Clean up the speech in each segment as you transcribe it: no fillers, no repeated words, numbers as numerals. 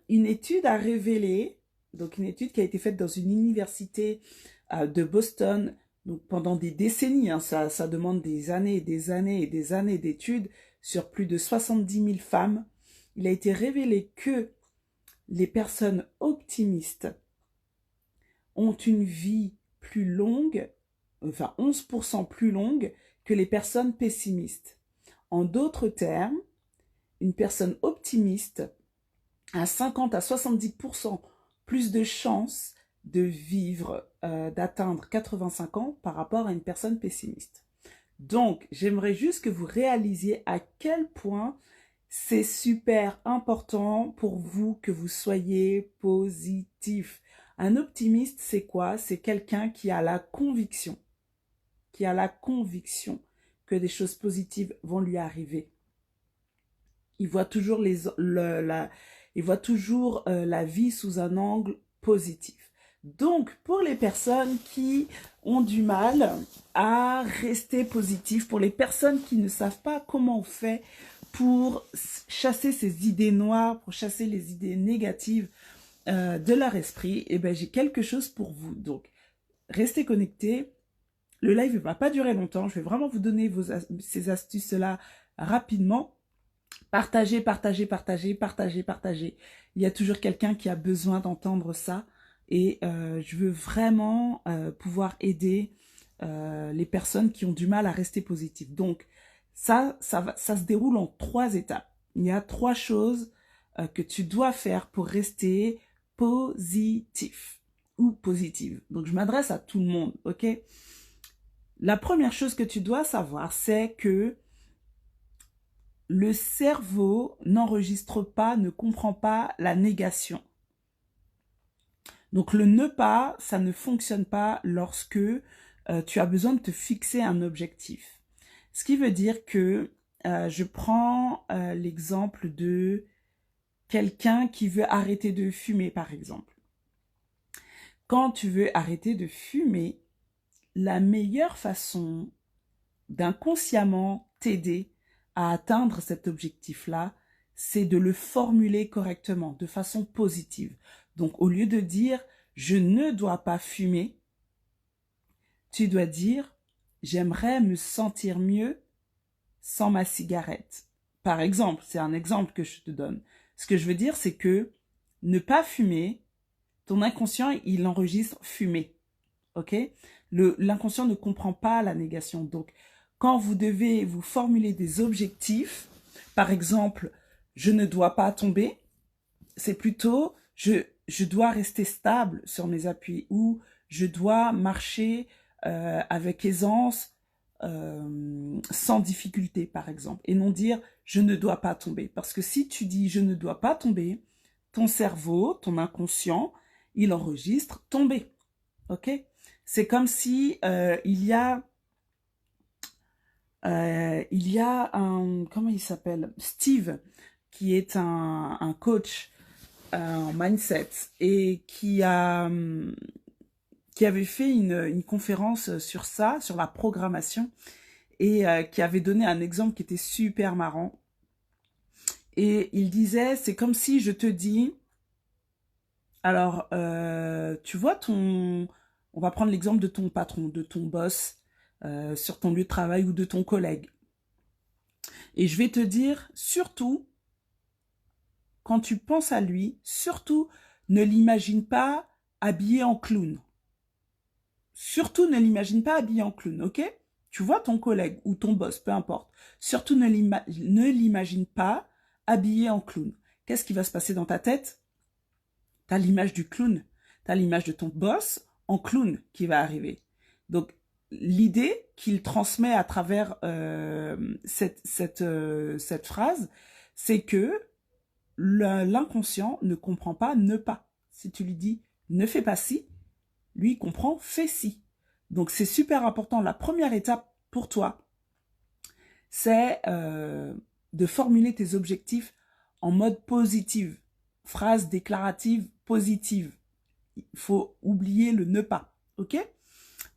une étude a révélé, donc une étude qui a été faite dans une université de Boston, donc pendant des décennies, hein, ça demande des années et des années et des années d'études sur plus de 70 000 femmes. Il a été révélé que les personnes optimistes ont une vie plus longue, enfin 11% plus longue que les personnes pessimistes. En d'autres termes, une personne optimiste a 50 à 70% plus de chances de vivre, d'atteindre 85 ans par rapport à une personne pessimiste. Donc, j'aimerais juste que vous réalisiez à quel point c'est super important pour vous que vous soyez positif. Un optimiste, c'est quoi? C'est quelqu'un qui a la conviction, que des choses positives vont lui arriver. Il voit toujours la vie sous un angle positif. Donc, pour les personnes qui ont du mal à rester positif, pour les personnes qui ne savent pas comment on fait pour chasser ces idées noires, pour chasser les idées négatives de leur esprit, eh ben, j'ai quelque chose pour vous. Donc, restez connectés. Le live ne va pas durer longtemps. Je vais vraiment vous donner ces astuces-là rapidement. Partagez, partagez, partagez, partagez, partagez. Il y a toujours quelqu'un qui a besoin d'entendre ça. Et je veux vraiment pouvoir aider les personnes qui ont du mal à rester positives. Donc, ça se déroule en 3 étapes. Il y a 3 choses que tu dois faire pour rester positif ou positive. Donc, je m'adresse à tout le monde, ok? La première chose que tu dois savoir, c'est que le cerveau n'enregistre pas, ne comprend pas la négation. Donc le ne pas, ça ne fonctionne pas lorsque tu as besoin de te fixer un objectif. Ce qui veut dire que je prends l'exemple de quelqu'un qui veut arrêter de fumer, par exemple. Quand tu veux arrêter de fumer, la meilleure façon d'inconsciemment t'aider à atteindre cet objectif-là, c'est de le formuler correctement, de façon positive. Donc, au lieu de dire « je ne dois pas fumer », tu dois dire « j'aimerais me sentir mieux sans ma cigarette ». Par exemple, c'est un exemple que je te donne. Ce que je veux dire, c'est que ne pas fumer, ton inconscient, il enregistre fumer. Ok? L'inconscient ne comprend pas la négation. Donc, quand vous devez vous formuler des objectifs, par exemple, je ne dois pas tomber, c'est plutôt je dois rester stable sur mes appuis ou je dois marcher avec aisance, sans difficulté, par exemple, et non dire je ne dois pas tomber. Parce que si tu dis je ne dois pas tomber, ton cerveau, ton inconscient, il enregistre tomber. Ok? C'est comme si il y a un, comment il s'appelle? Steve, qui est un coach en mindset et qui avait fait une conférence sur ça, sur la programmation, et qui avait donné un exemple qui était super marrant. Et il disait, c'est comme si je te dis, alors, tu vois on va prendre l'exemple de ton patron, de ton boss, sur ton lieu de travail ou de ton collègue. Et je vais te dire, surtout, quand tu penses à lui, surtout, ne l'imagine pas habillé en clown. Surtout, ne l'imagine pas habillé en clown, ok? Tu vois ton collègue ou ton boss, peu importe. Surtout, ne l'imagine pas habillé en clown. Qu'est-ce qui va se passer dans ta tête? T'as l'image du clown. T'as l'image de ton boss en clown qui va arriver. Donc, l'idée qu'il transmet à travers cette phrase, c'est que l'inconscient ne comprend pas ne pas. Si tu lui dis ne fais pas ci, lui il comprend fais ci. Donc c'est super important. La première étape pour toi, c'est de formuler tes objectifs en mode positif. Phrase déclarative positive. Il faut oublier le ne pas. Ok?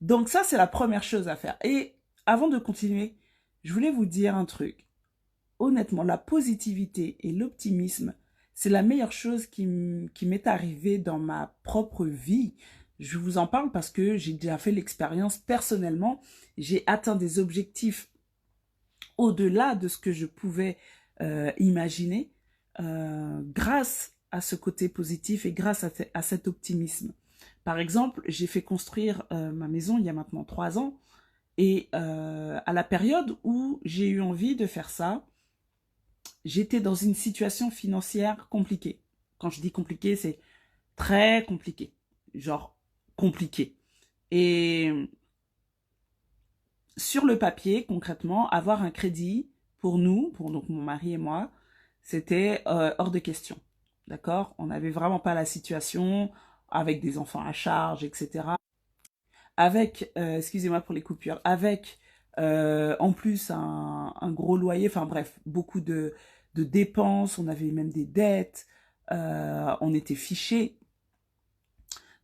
Donc ça, c'est la première chose à faire. Et avant de continuer, je voulais vous dire un truc. Honnêtement, la positivité et l'optimisme, C'est la meilleure chose qui m'est arrivée dans ma propre vie. Je vous en parle parce que j'ai déjà fait l'expérience personnellement. J'ai atteint des objectifs au-delà de ce que je pouvais imaginer grâce à ce côté positif et grâce à cet optimisme. Par exemple, j'ai fait construire ma maison il y a maintenant 3 ans et à la période où j'ai eu envie de faire ça, j'étais dans une situation financière compliquée. Quand je dis compliqué, c'est très compliqué. Genre compliqué. Et sur le papier, concrètement, avoir un crédit pour nous, pour donc mon mari et moi, c'était hors de question. D'accord? On n'avait vraiment pas la situation avec des enfants à charge, etc. Avec, excusez-moi pour les coupures, avec en plus un gros loyer, enfin bref, beaucoup de dépenses, on avait même des dettes, on était fichés.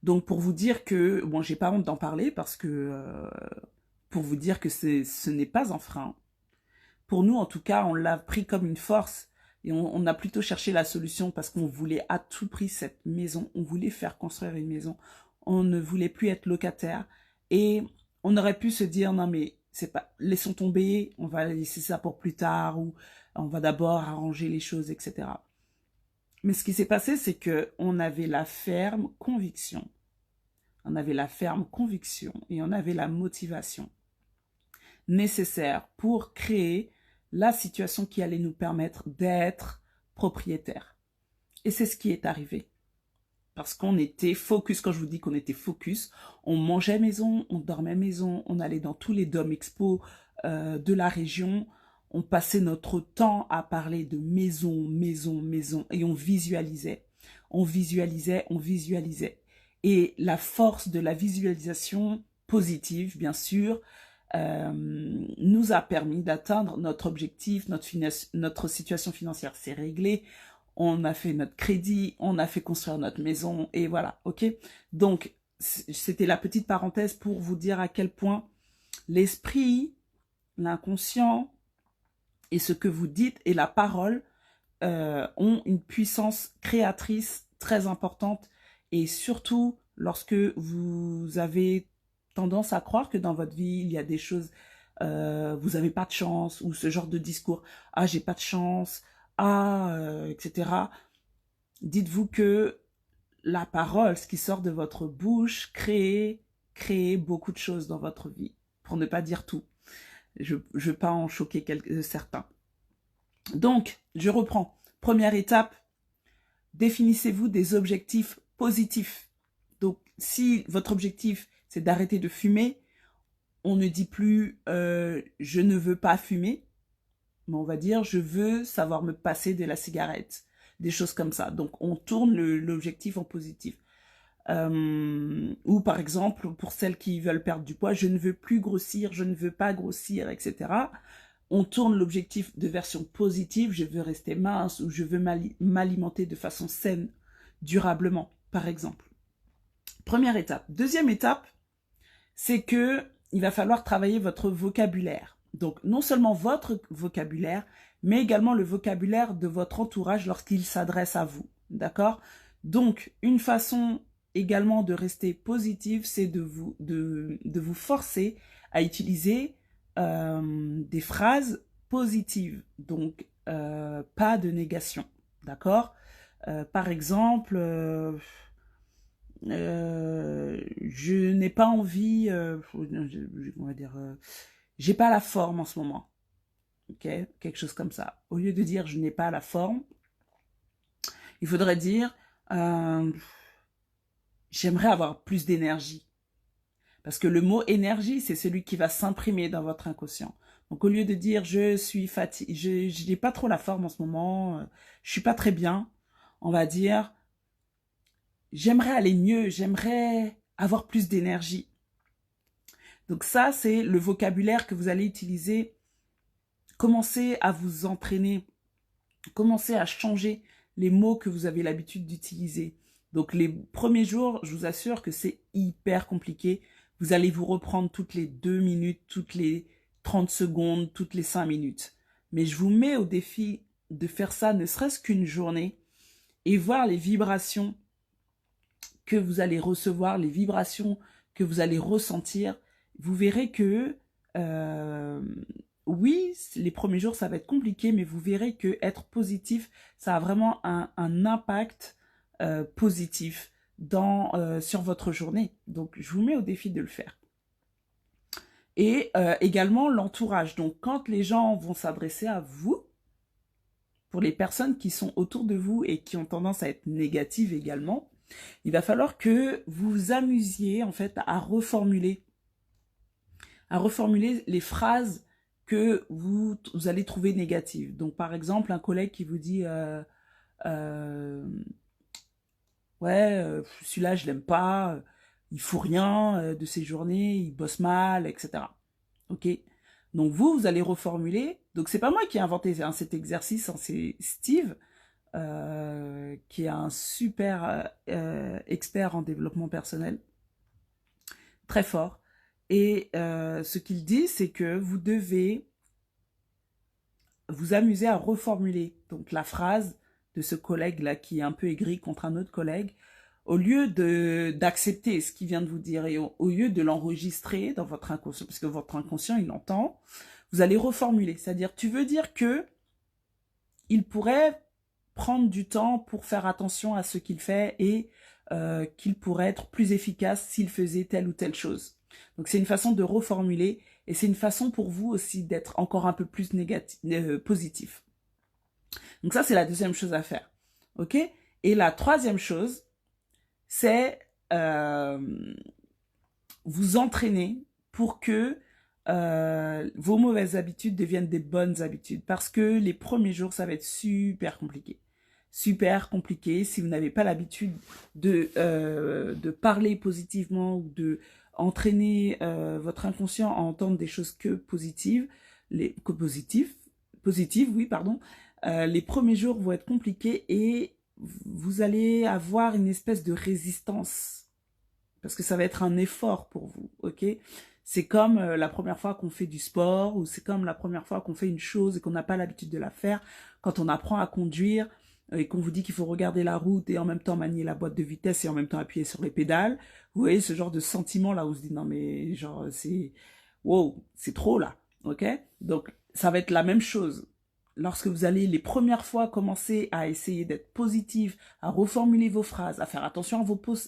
Donc pour vous dire que, bon, j'ai pas honte d'en parler parce que, pour vous dire que ce n'est pas un frein. Pour nous, en tout cas, on l'a pris comme une force et on a plutôt cherché la solution parce qu'on voulait à tout prix cette maison, on voulait faire construire une maison, on ne voulait plus être locataire et on aurait pu se dire non mais c'est pas, laissons tomber, on va laisser ça pour plus tard ou on va d'abord arranger les choses, etc. Mais ce qui s'est passé, c'est que on avait la ferme conviction, et on avait la motivation nécessaire pour créer la situation qui allait nous permettre d'être propriétaires. Et c'est ce qui est arrivé. Parce qu'on était focus, quand je vous dis qu'on était focus, on mangeait maison, on dormait maison, on allait dans tous les Dom Expo de la région, on passait notre temps à parler de maison, maison, maison, et on visualisait. On visualisait, on visualisait. Et la force de la visualisation positive, bien sûr, nous a permis d'atteindre notre objectif, notre situation financière s'est réglée, on a fait notre crédit, on a fait construire notre maison, et voilà, ok? Donc, c'était la petite parenthèse pour vous dire à quel point l'esprit, l'inconscient, et ce que vous dites, et la parole, ont une puissance créatrice très importante, et surtout lorsque vous avez tendance à croire que dans votre vie, il y a des choses, vous n'avez pas de chance, ou ce genre de discours, ah, j'ai pas de chance, ah, etc. Dites-vous que la parole, ce qui sort de votre bouche, crée beaucoup de choses dans votre vie, pour ne pas dire tout. Je ne veux pas en choquer certains. Donc, je reprends. Première étape, définissez-vous des objectifs positifs. Donc, si votre objectif, c'est d'arrêter de fumer, on ne dit plus je ne veux pas fumer, mais on va dire je veux savoir me passer de la cigarette, des choses comme ça. Donc, on tourne l'objectif en positif. Ou par exemple, pour celles qui veulent perdre du poids, je ne veux plus grossir, je ne veux pas grossir, etc. On tourne l'objectif de version positive, je veux rester mince ou je veux m'alimenter de façon saine, durablement, par exemple. Première étape. Deuxième étape, c'est que il va falloir travailler votre vocabulaire. Donc, non seulement votre vocabulaire, mais également le vocabulaire de votre entourage lorsqu'il s'adresse à vous. D'accord? Donc, une façon également de rester positive, c'est de vous forcer à utiliser des phrases positives. Donc, pas de négation. D'accord? Par exemple, je n'ai pas envie, on va dire, j'ai pas la forme en ce moment. Ok, quelque chose comme ça. Au lieu de dire je n'ai pas la forme, il faudrait dire j'aimerais avoir plus d'énergie. Parce que le mot énergie, c'est celui qui va s'imprimer dans votre inconscient. Donc au lieu de dire je suis fatigué, je n'ai pas trop la forme en ce moment, je suis pas très bien, on va dire j'aimerais aller mieux, j'aimerais avoir plus d'énergie. Donc ça, c'est le vocabulaire que vous allez utiliser. Commencez à vous entraîner, commencez à changer les mots que vous avez l'habitude d'utiliser. Donc les premiers jours, je vous assure que c'est hyper compliqué. Vous allez vous reprendre toutes les 2 minutes, toutes les 30 secondes, toutes les 5 minutes. Mais je vous mets au défi de faire ça ne serait-ce qu'une journée. et voir les vibrations que vous allez recevoir, les vibrations que vous allez ressentir, vous verrez que oui, les premiers jours, ça va être compliqué, mais vous verrez que être positif, ça a vraiment un impact positif sur votre journée. Donc, je vous mets au défi de le faire. Et également l'entourage. Donc, quand les gens vont s'adresser à vous, pour les personnes qui sont autour de vous et qui ont tendance à être négatives également, il va falloir que vous vous amusiez en fait à reformuler les phrases que vous allez trouver négatives. Donc, par exemple, un collègue qui vous dit ouais, celui-là, je l'aime pas, il fout rien de ses journées, il bosse mal, etc. Ok? Donc, vous allez reformuler. Donc, c'est pas moi qui ai inventé cet exercice, hein, c'est Steve, qui est un super expert en développement personnel, très fort. Et ce qu'il dit, c'est que vous devez vous amuser à reformuler donc la phrase de ce collègue-là qui est un peu aigri contre un autre collègue, au lieu d'accepter ce qu'il vient de vous dire et au lieu de l'enregistrer dans votre inconscient, parce que votre inconscient, il l'entend, vous allez reformuler. C'est-à-dire, tu veux dire que il pourrait prendre du temps pour faire attention à ce qu'il fait et qu'il pourrait être plus efficace s'il faisait telle ou telle chose. Donc, c'est une façon de reformuler et c'est une façon pour vous aussi d'être encore un peu plus positif. Donc, ça, c'est la deuxième chose à faire. OK? Et la troisième chose, c'est vous entraîner pour que vos mauvaises habitudes deviennent des bonnes habitudes. Parce que les premiers jours, ça va être super compliqué. Super compliqué si vous n'avez pas l'habitude de parler positivement ou de entraîner votre inconscient à entendre des choses que positives, positives, oui, pardon. Les premiers jours vont être compliqués et vous allez avoir une espèce de résistance parce que ça va être un effort pour vous, ok? C'est comme la première fois qu'on fait du sport ou c'est comme la première fois qu'on fait une chose et qu'on n'a pas l'habitude de la faire. Quand on apprend à conduire et qu'on vous dit qu'il faut regarder la route et en même temps manier la boîte de vitesse et en même temps appuyer sur les pédales, vous voyez ce genre de sentiment là où on se dit non mais genre c'est wow, c'est trop là, ok? Donc ça va être la même chose. Lorsque vous allez les premières fois commencer à essayer d'être positif, à reformuler vos phrases, à faire attention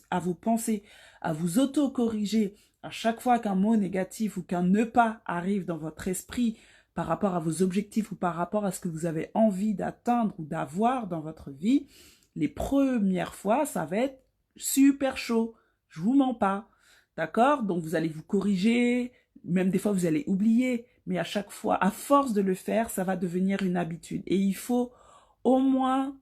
à vos pensées, à vous auto-corriger à chaque fois qu'un mot négatif ou qu'un ne pas arrive dans votre esprit par rapport à vos objectifs ou par rapport à ce que vous avez envie d'atteindre ou d'avoir dans votre vie, les premières fois, ça va être super chaud. Je vous mens pas. D'accord? Donc vous allez vous corriger, même des fois vous allez oublier, mais à chaque fois, à force de le faire, ça va devenir une habitude. Et il faut au moins,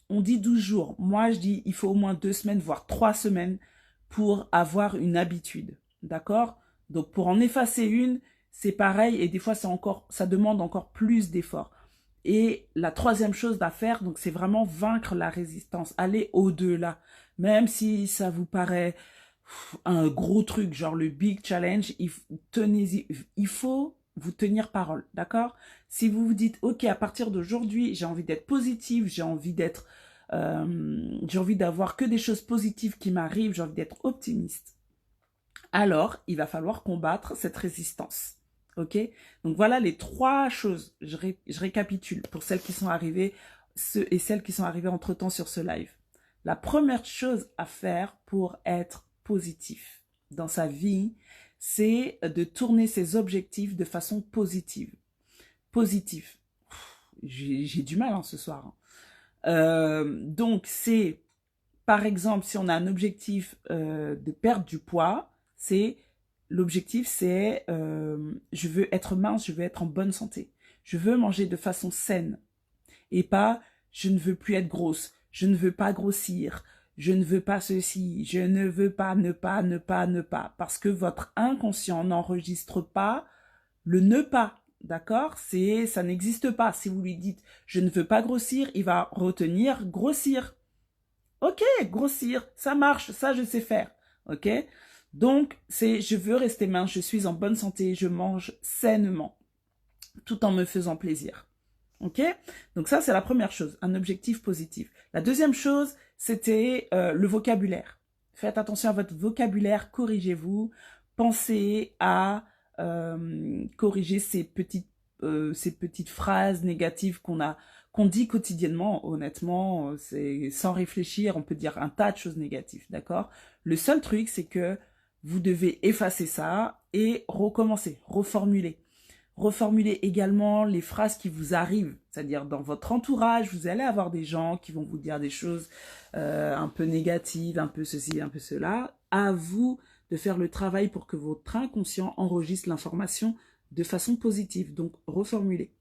on dit 12 jours. Moi, je dis, il faut au moins 2 semaines, voire 3 semaines pour avoir une habitude. D'accord? Donc, pour en effacer une, c'est pareil. Et des fois, ça demande encore plus d'efforts. Et la troisième chose à faire, donc, c'est vraiment vaincre la résistance. Aller au-delà. Même si ça vous paraît un gros truc, genre le big challenge, tenez-y. Il faut vous tenir parole, d'accord? Si vous vous dites, ok, à partir d'aujourd'hui, j'ai envie d'être positive, j'ai envie d'avoir que des choses positives qui m'arrivent, j'ai envie d'être optimiste. Alors, il va falloir combattre cette résistance, ok? Donc voilà les 3 choses. Je récapitule pour celles qui sont arrivées, ceux et celles qui sont arrivées entre-temps sur ce live. La première chose à faire pour être positif dans sa vie, c'est de tourner ses objectifs de façon positive. Positif. J'ai du mal ce soir. Donc, c'est, par exemple, si on a un objectif de perdre du poids, l'objectif, c'est je veux être mince, je veux être en bonne santé. Je veux manger de façon saine. Et pas, je ne veux plus être grosse, je ne veux pas grossir, je ne veux pas ceci, je ne veux pas, ne pas. Parce que votre inconscient n'enregistre pas le ne pas, d'accord? Ça n'existe pas. Si vous lui dites, je ne veux pas grossir, il va retenir grossir. Ok, grossir, ça marche, ça je sais faire, ok? Donc, je veux rester mince, je suis en bonne santé, je mange sainement, tout en me faisant plaisir, Ok? Donc ça, c'est la première chose, un objectif positif. La deuxième chose, c'était le vocabulaire. Faites attention à votre vocabulaire, corrigez-vous. Pensez à corriger ces petites phrases négatives qu'on dit quotidiennement. Honnêtement, c'est sans réfléchir, on peut dire un tas de choses négatives, d'accord? Le seul truc, c'est que vous devez effacer ça et recommencer, reformuler. Reformulez également les phrases qui vous arrivent, c'est-à-dire dans votre entourage, vous allez avoir des gens qui vont vous dire des choses un peu négatives, un peu ceci, un peu cela. À vous de faire le travail pour que votre inconscient enregistre l'information de façon positive. Donc, reformulez.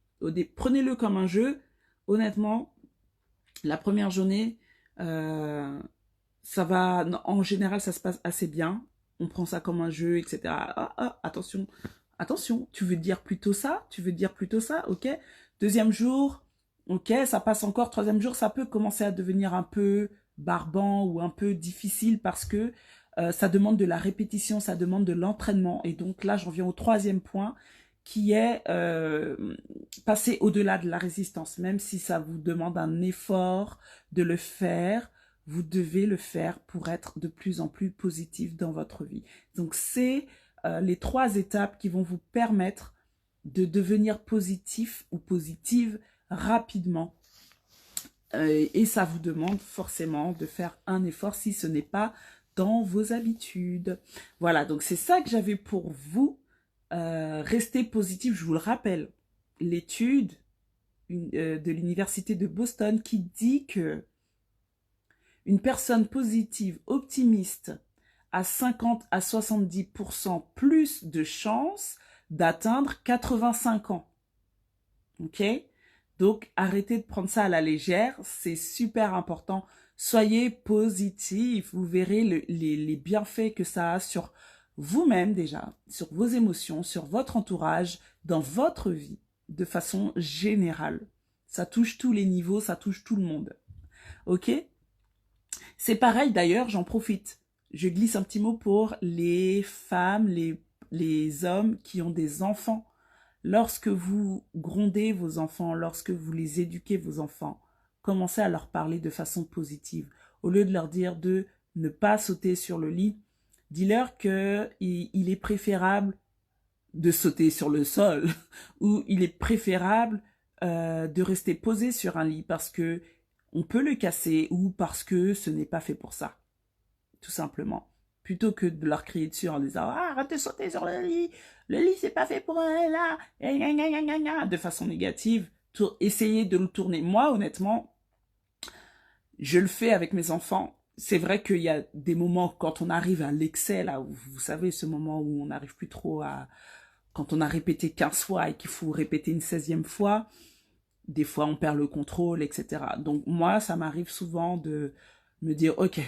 Prenez-le comme un jeu. Honnêtement, la première journée, ça va, en général, ça se passe assez bien. On prend ça comme un jeu, etc. Attention, attention, tu veux dire plutôt ça? Tu veux dire plutôt ça? Ok. Deuxième jour, ok, ça passe encore. Troisième jour, ça peut commencer à devenir un peu barbant ou un peu difficile parce que ça demande de la répétition, ça demande de l'entraînement. Et donc là, j'en viens au troisième point qui est passer au-delà de la résistance. Même si ça vous demande un effort de le faire, vous devez le faire pour être de plus en plus positif dans votre vie. Donc c'est les 3 étapes qui vont vous permettre de devenir positif ou positive rapidement. Et ça vous demande forcément de faire un effort si ce n'est pas dans vos habitudes. Voilà, donc c'est ça que j'avais pour vous. Restez positif, je vous le rappelle. L'étude de l'université de Boston qui dit que une personne positive, optimiste, a 50 à 70% plus de chances d'atteindre 85 ans. Ok? Donc, arrêtez de prendre ça à la légère, c'est super important. Soyez positif, vous verrez les bienfaits que ça a sur vous-même déjà, sur vos émotions, sur votre entourage, dans votre vie, de façon générale. Ça touche tous les niveaux, ça touche tout le monde. Ok? C'est pareil d'ailleurs, j'en profite. Je glisse un petit mot pour les femmes, les hommes qui ont des enfants. Lorsque vous grondez vos enfants, lorsque vous les éduquez vos enfants, commencez à leur parler de façon positive. Au lieu de leur dire de ne pas sauter sur le lit, dis-leur qu'il est préférable de sauter sur le sol ou il est préférable de rester posé sur un lit parce que on peut le casser ou parce que ce n'est pas fait pour ça, tout simplement. Plutôt que de leur crier dessus en disant « Ah, arrête de sauter sur le lit c'est pas fait pour elle, là !» de façon négative, essayez de le tourner. Moi, honnêtement, je le fais avec mes enfants. C'est vrai qu'il y a des moments quand on arrive à l'excès, là, où, vous savez, ce moment où on n'arrive plus trop à... Quand on a répété 15 fois et qu'il faut répéter une 16e fois, des fois on perd le contrôle, etc. Donc moi, ça m'arrive souvent de me dire « Ok,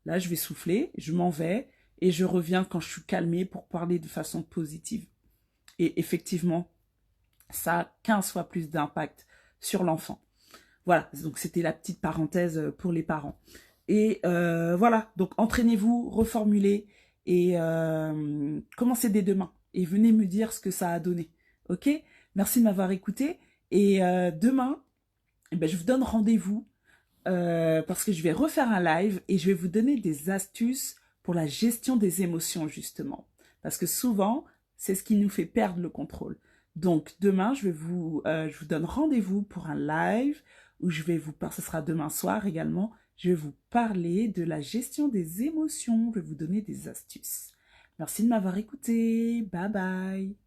là je vais souffler, je m'en vais et je reviens quand je suis calmée pour parler de façon positive. » Et effectivement, ça a 15 fois plus d'impact sur l'enfant. Voilà, donc c'était la petite parenthèse pour les parents. Et voilà, donc entraînez-vous, reformulez et commencez dès demain. Et venez me dire ce que ça a donné. Ok? Merci de m'avoir écouté. Et demain, eh ben, je vous donne rendez-vous parce que je vais refaire un live et je vais vous donner des astuces pour la gestion des émotions, justement. Parce que souvent, c'est ce qui nous fait perdre le contrôle. Donc, demain, je vous donne rendez-vous pour un live où je vais ce sera demain soir également, je vais vous parler de la gestion des émotions, je vais vous donner des astuces. Merci de m'avoir écouté. Bye bye.